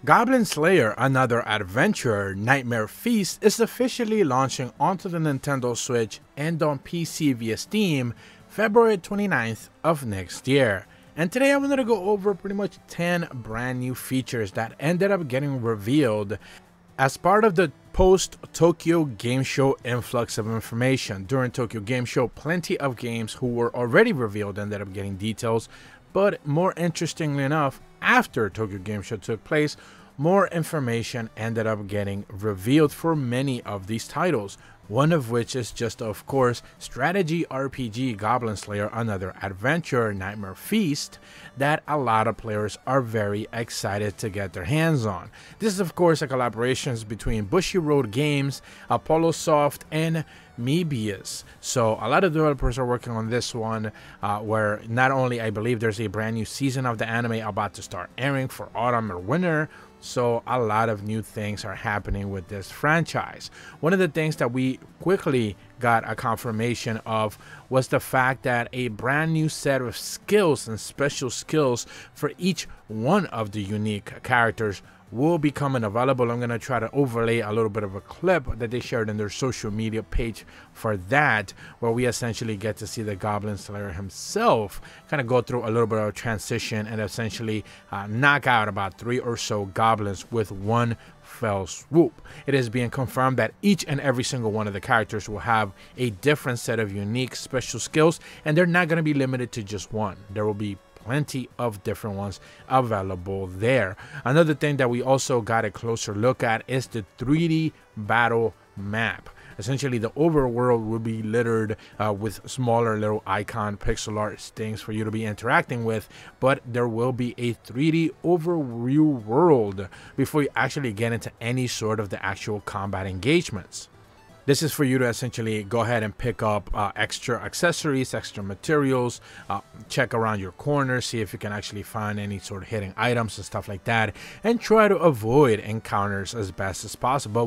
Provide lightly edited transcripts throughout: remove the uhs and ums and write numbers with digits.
Goblin Slayer, Another Adventure Nightmare Feast is officially launching onto the Nintendo Switch and on PC via Steam February 29th of next year. And today I'm going to go over pretty much 10 brand new features that ended up getting revealed as part of the post-Tokyo Game Show influx of information. During Tokyo Game Show, plenty of games who were already revealed ended up getting details, but more interestingly enough, after Tokyo Game Show took place, more information ended up getting revealed for many of these titles. One of which is just, of course, strategy RPG Goblin Slayer Another Adventure Nightmare Feast that a lot of players are very excited to get their hands on. This is, of course, a collaboration between Bushiroad Games, Apollo Soft, and Mebius. So a lot of developers are working on this one, where not only I believe there's a brand new season of the anime about to start airing for autumn or winter, so a lot of new things are happening with this franchise. One of the things that we quickly got a confirmation of was the fact that a brand new set of skills and special skills for each one of the unique characters will be coming available. I'm going to try to overlay a little bit of a clip that they shared in their social media page for that, where we essentially get to see the Goblin Slayer himself kind of go through a little bit of a transition and essentially knock out about 3 or so goblins with one fell swoop. It is being confirmed that each and every single one of the characters will have a different set of unique special skills, and they're not going to be limited to just one. There will be plenty of different ones available there. Another thing that we also got a closer look at is the 3D battle map. Essentially, the overworld will be littered with smaller little icon pixel art things for you to be interacting with, but there will be a 3D overview world before you actually get into any sort of the actual combat engagements. This is for you to essentially go ahead and pick up extra accessories, extra materials, check around your corners, see if you can actually find any sort of hidden items and stuff like that, and try to avoid encounters as best as possible.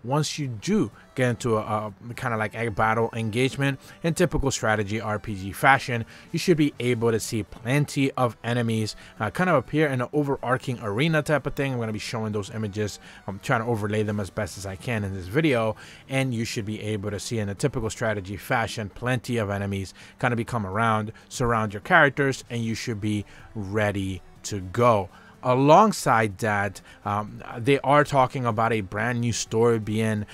Once you do get into a kind of like a battle engagement in typical strategy RPG fashion, you should be able to see plenty of enemies kind of appear in an overarching arena type of thing. I'm going to be showing those images. I'm trying to overlay them as best as I can in this video, and you should be able to see in a typical strategy fashion plenty of enemies kind of become around, surround your characters, and you should be ready to go. Alongside that, they are talking about a brand new story becoming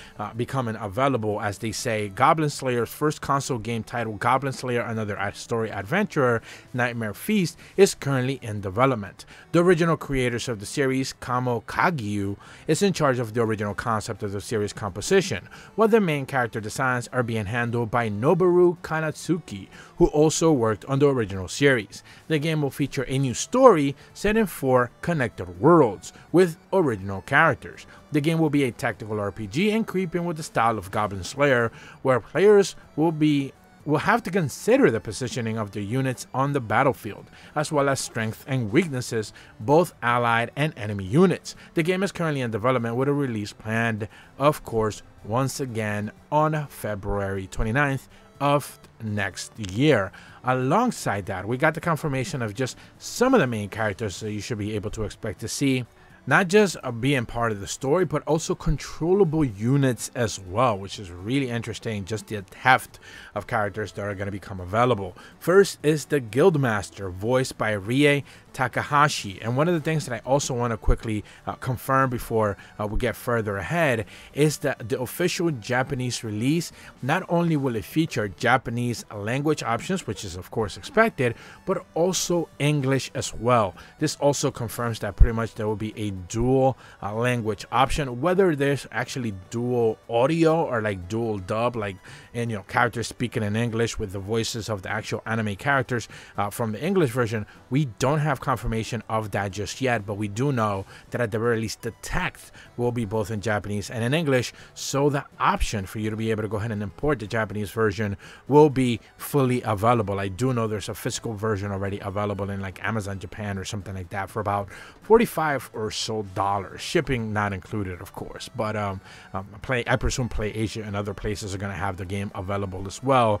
available. As they say, Goblin Slayer's first console game titled Goblin Slayer Another Story Adventure Nightmare Feast is currently in development. The original creators of the series, Kamo Kagyu, is in charge of the original concept of the series composition, while the main character designs are being handled by Noboru Kanatsuki, who also worked on the original series. The game will feature a new story set in 4 connected worlds with original characters. The game will be a tactical RPG in keeping with the style of Goblin Slayer, where players will have to consider the positioning of their units on the battlefield, as well as strength and weaknesses, both allied and enemy units. The game is currently in development with a release planned, of course, once again on February 29th of next year. Alongside that, we got the confirmation of just some of the main characters that you should be able to expect to see, not just being part of the story, but also controllable units as well, which is really interesting, just the heft of characters that are going to become available. First is the Guildmaster, voiced by Rie Takahashi. And one of the things that I also want to quickly confirm before we get further ahead is that the official Japanese release, not only will it feature Japanese language options, which is of course expected, but also English as well. This also confirms that pretty much there will be a dual language option, whether there's actually dual audio or like dual dub, like, and characters speaking in English with the voices of the actual anime characters from the English version. We don't have confirmation of that just yet, but we do know that at the very least the text will be both in Japanese and in English, so the option for you to be able to go ahead and import the Japanese version will be fully available. I do know there's a physical version already available in like Amazon Japan or something like that for about $45 or so, shipping not included, of course. But I presume PlayAsia and other places are going to have the game available as well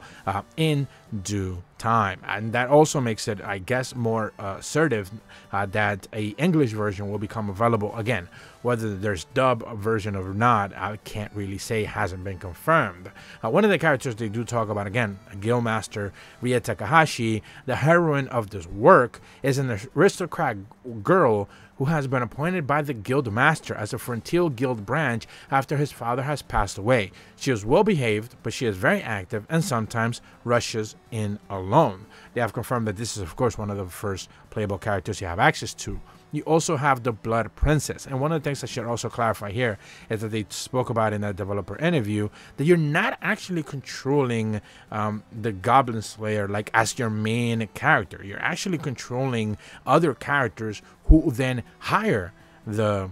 in due time, and that also makes it, I guess, more assertive that a English version will become available again. Whether there's dub version or not, I can't really say, hasn't been confirmed. One of the characters they do talk about, again, Guildmaster Rie Takahashi, the heroine of this work, is an aristocrat girl who has been appointed by the guild master as a frontier guild branch after his father has passed away. She is well behaved, but she is very active and sometimes rushes in alone. They have confirmed that this is, of course, one of the first playable characters you have access to. You also have the Blood Princess, and one of the things I should also clarify here is that they spoke about in that developer interview that you're not actually controlling the Goblin Slayer like as your main character. You're actually controlling other characters who then hire the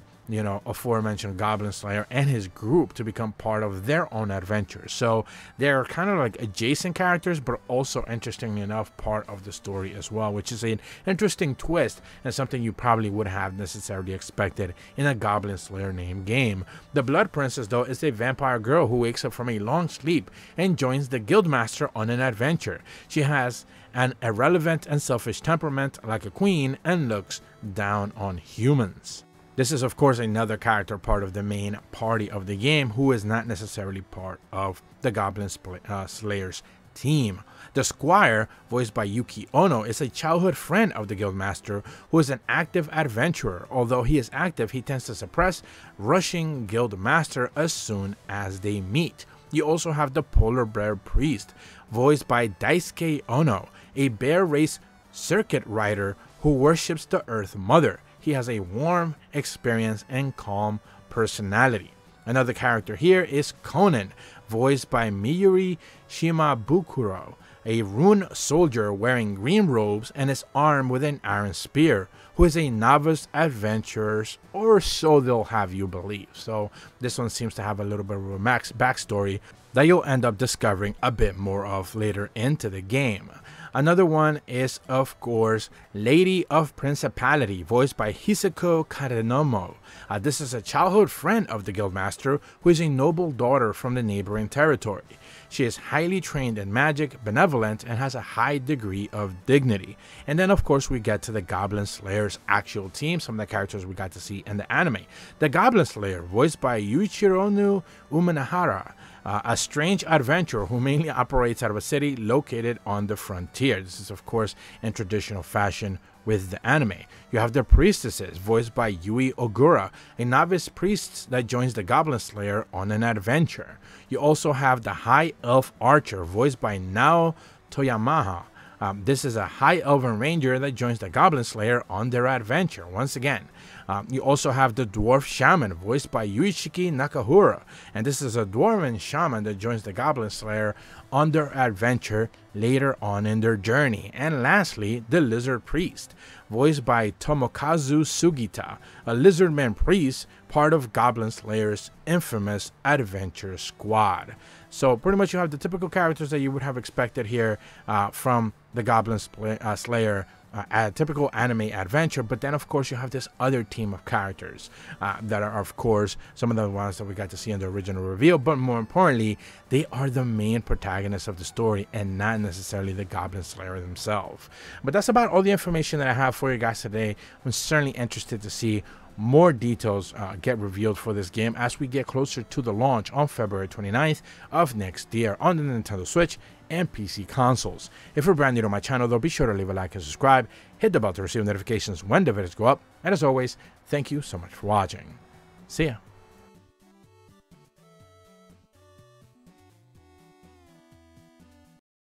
aforementioned Goblin Slayer and his group to become part of their own adventures. So they're kind of like adjacent characters, but also, interestingly enough, part of the story as well, which is an interesting twist and something you probably would have necessarily expected in a Goblin Slayer named game. The Blood Princess, though, is a vampire girl who wakes up from a long sleep and joins the Guildmaster on an adventure. She has an irrelevant and selfish temperament like a queen and looks down on humans. This is, of course, another character part of the main party of the game who is not necessarily part of the Goblin Slayer's team. The Squire, voiced by Yuki Ono, is a childhood friend of the Guildmaster who is an active adventurer. Although he is active, he tends to suppress rushing Guildmaster as soon as they meet. You also have the Polar Bear Priest, voiced by Daisuke Ono, a bear race circuit rider who worships the Earth Mother. He has a warm, experienced, and calm personality. Another character here is Conan, voiced by Miyuri Shimabukuro, a rune soldier wearing green robes and is armed with an iron spear, who is a novice adventurer, or so they'll have you believe. So this one seems to have a little bit of a backstory that you'll end up discovering a bit more of later into the game. Another one is, of course, Lady of Principality, voiced by Hisako Karenomo. This is a childhood friend of the Guildmaster who is a noble daughter from the neighboring territory. She is highly trained in magic, benevolent, and has a high degree of dignity. And then, of course, we get to the Goblin Slayer's actual team, some of the characters we got to see in the anime. The Goblin Slayer, voiced by Yuichiro Umenahara, a strange adventurer who mainly operates out of a city located on the frontier. This is, of course, in traditional fashion with the anime. You have the Priestesses, voiced by Yui Ogura, a novice priest that joins the Goblin Slayer on an adventure. You also have the High Elf Archer, voiced by Nao Toyamaha. This is a High Elven Ranger that joins the Goblin Slayer on their adventure once again. You also have the Dwarf Shaman, voiced by Yuichiki Nakahura, and this is a Dwarven Shaman that joins the Goblin Slayer on their adventure later on in their journey. And lastly, the Lizard Priest, voiced by Tomokazu Sugita, a Lizardman priest, part of Goblin Slayer's infamous adventure squad. So pretty much you have the typical characters that you would have expected here from the Goblin Slayer a typical anime adventure, but then of course you have this other team of characters that are, of course, some of the ones that we got to see in the original reveal, but more importantly, they are the main protagonists of the story and not necessarily the Goblin Slayer themselves. But that's about all the information that I have for you guys today. I'm certainly interested to see more details get revealed for this game as we get closer to the launch on February 29th of next year on the Nintendo Switch and PC consoles. If you're brand new to my channel though, be sure to leave a like and subscribe, hit the bell to receive notifications when the videos go up, and as always, thank you so much for watching. See ya.